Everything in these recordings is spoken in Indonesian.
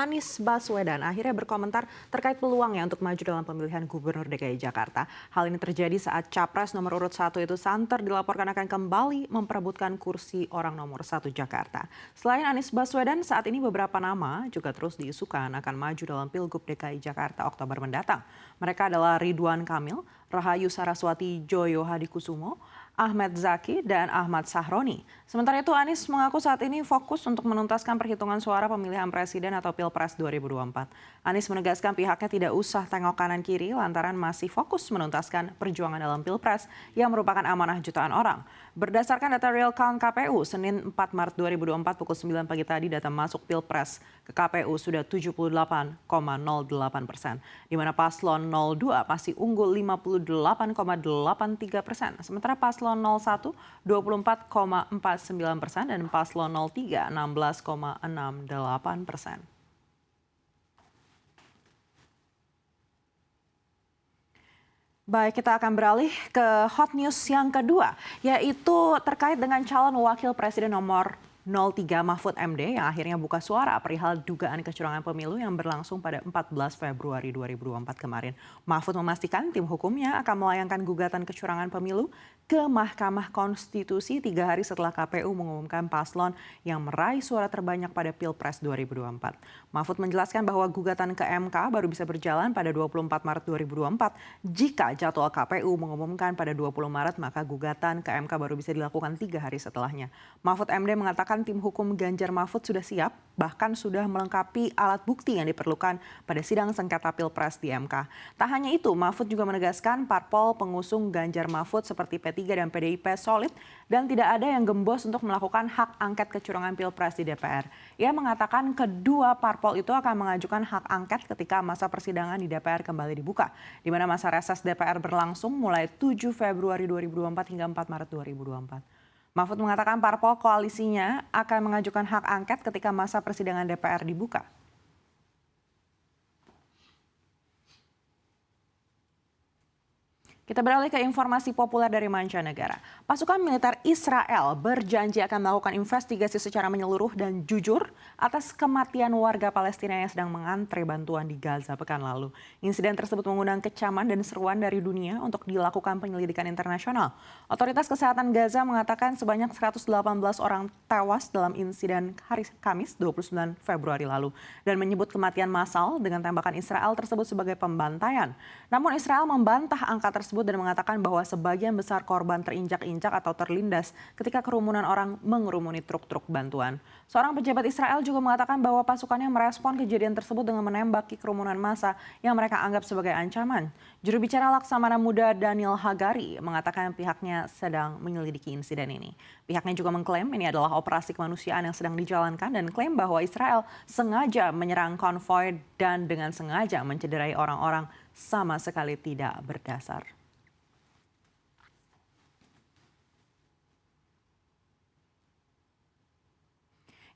Anies Baswedan akhirnya berkomentar terkait peluangnya untuk maju dalam pemilihan Gubernur DKI Jakarta. Hal ini terjadi saat Capres nomor urut 1 itu Santer dilaporkan akan kembali memperebutkan kursi orang nomor 1 Jakarta. Selain Anies Baswedan, saat ini beberapa nama juga terus diisukan akan maju dalam Pilgub DKI Jakarta Oktober mendatang. Mereka adalah Ridwan Kamil, Rahayu Saraswati Joyo Hadikusumo, Ahmed Zaki, dan Ahmad Sahroni. Sementara itu Anies mengaku saat ini fokus untuk menuntaskan perhitungan suara pemilihan presiden atau Pilpres 2024. Anies menegaskan pihaknya tidak usah tengok kanan kiri lantaran masih fokus menuntaskan perjuangan dalam Pilpres yang merupakan amanah jutaan orang. Berdasarkan data real count KPU, Senin 4 Maret 2024 pukul 9 pagi tadi data masuk Pilpres ke KPU sudah 78,08%, di mana paslon 02 masih unggul 58,83%, sementara paslon 01 24,49% dan paslon 03 16,68%. Baik, kita akan beralih ke hot news yang kedua, yaitu terkait dengan calon wakil presiden nomor 03 Mahfud MD yang akhirnya buka suara perihal dugaan kecurangan pemilu yang berlangsung pada 14 Februari 2024 kemarin. Mahfud memastikan tim hukumnya akan melayangkan gugatan kecurangan pemilu ke Mahkamah Konstitusi 3 hari setelah KPU mengumumkan paslon yang meraih suara terbanyak pada Pilpres 2024. Mahfud menjelaskan bahwa gugatan ke MK baru bisa berjalan pada 24 Maret 2024. Jika jadwal KPU mengumumkan pada 20 Maret, maka gugatan ke MK baru bisa dilakukan 3 hari setelahnya. Mahfud MD mengatakan tim hukum Ganjar Mahfud sudah siap, bahkan sudah melengkapi alat bukti yang diperlukan pada sidang sengketa Pilpres di MK. Tak hanya itu, Mahfud juga menegaskan parpol pengusung Ganjar Mahfud seperti P3 dan PDIP solid dan tidak ada yang gembos untuk melakukan hak angket kecurangan Pilpres di DPR. Ia mengatakan kedua parpol itu akan mengajukan hak angket ketika masa persidangan di DPR kembali dibuka, di mana masa reses DPR berlangsung mulai 7 Februari 2024 hingga 4 Maret 2024. Mahfud mengatakan parpol koalisinya akan mengajukan hak angket ketika masa persidangan DPR dibuka. Kita beralih ke informasi populer dari mancanegara. Pasukan militer Israel berjanji akan melakukan investigasi secara menyeluruh dan jujur atas kematian warga Palestina yang sedang mengantre bantuan di Gaza pekan lalu. Insiden tersebut mengundang kecaman dan seruan dari dunia untuk dilakukan penyelidikan internasional. Otoritas Kesehatan Gaza mengatakan sebanyak 118 orang tewas dalam insiden hari Kamis 29 Februari lalu dan menyebut kematian massal dengan tembakan Israel tersebut sebagai pembantaian. Namun Israel membantah angka tersebut dan mengatakan bahwa sebagian besar korban terinjak-injak atau terlindas ketika kerumunan orang mengerumuni truk-truk bantuan. Seorang pejabat Israel juga mengatakan bahwa pasukannya merespon kejadian tersebut dengan menembaki kerumunan massa yang mereka anggap sebagai ancaman. Juru bicara Laksamana Muda Daniel Hagari mengatakan pihaknya sedang menyelidiki insiden ini. Pihaknya juga mengklaim ini adalah operasi kemanusiaan yang sedang dijalankan dan klaim bahwa Israel sengaja menyerang konvoi dan dengan sengaja mencederai orang-orang sama sekali tidak berdasar.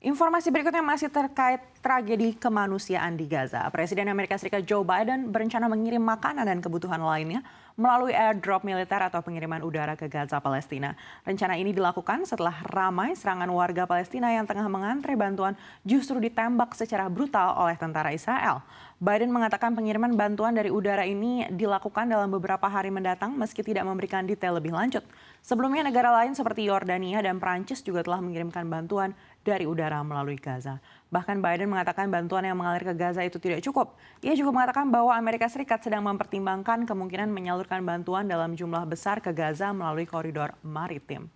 Informasi berikutnya masih terkait tragedi kemanusiaan di Gaza. Presiden Amerika Serikat Joe Biden berencana mengirim makanan dan kebutuhan lainnya melalui airdrop militer atau pengiriman udara ke Gaza, Palestina. Rencana ini dilakukan setelah ramai serangan warga Palestina yang tengah mengantre bantuan justru ditembak secara brutal oleh tentara Israel. Biden mengatakan pengiriman bantuan dari udara ini dilakukan dalam beberapa hari mendatang meski tidak memberikan detail lebih lanjut. Sebelumnya negara lain seperti Yordania dan Prancis juga telah mengirimkan bantuan dari udara melalui Gaza. Bahkan Biden mengatakan bantuan yang mengalir ke Gaza itu tidak cukup. Ia juga mengatakan bahwa Amerika Serikat sedang mempertimbangkan kemungkinan menyalurkan bantuan dalam jumlah besar ke Gaza melalui koridor maritim.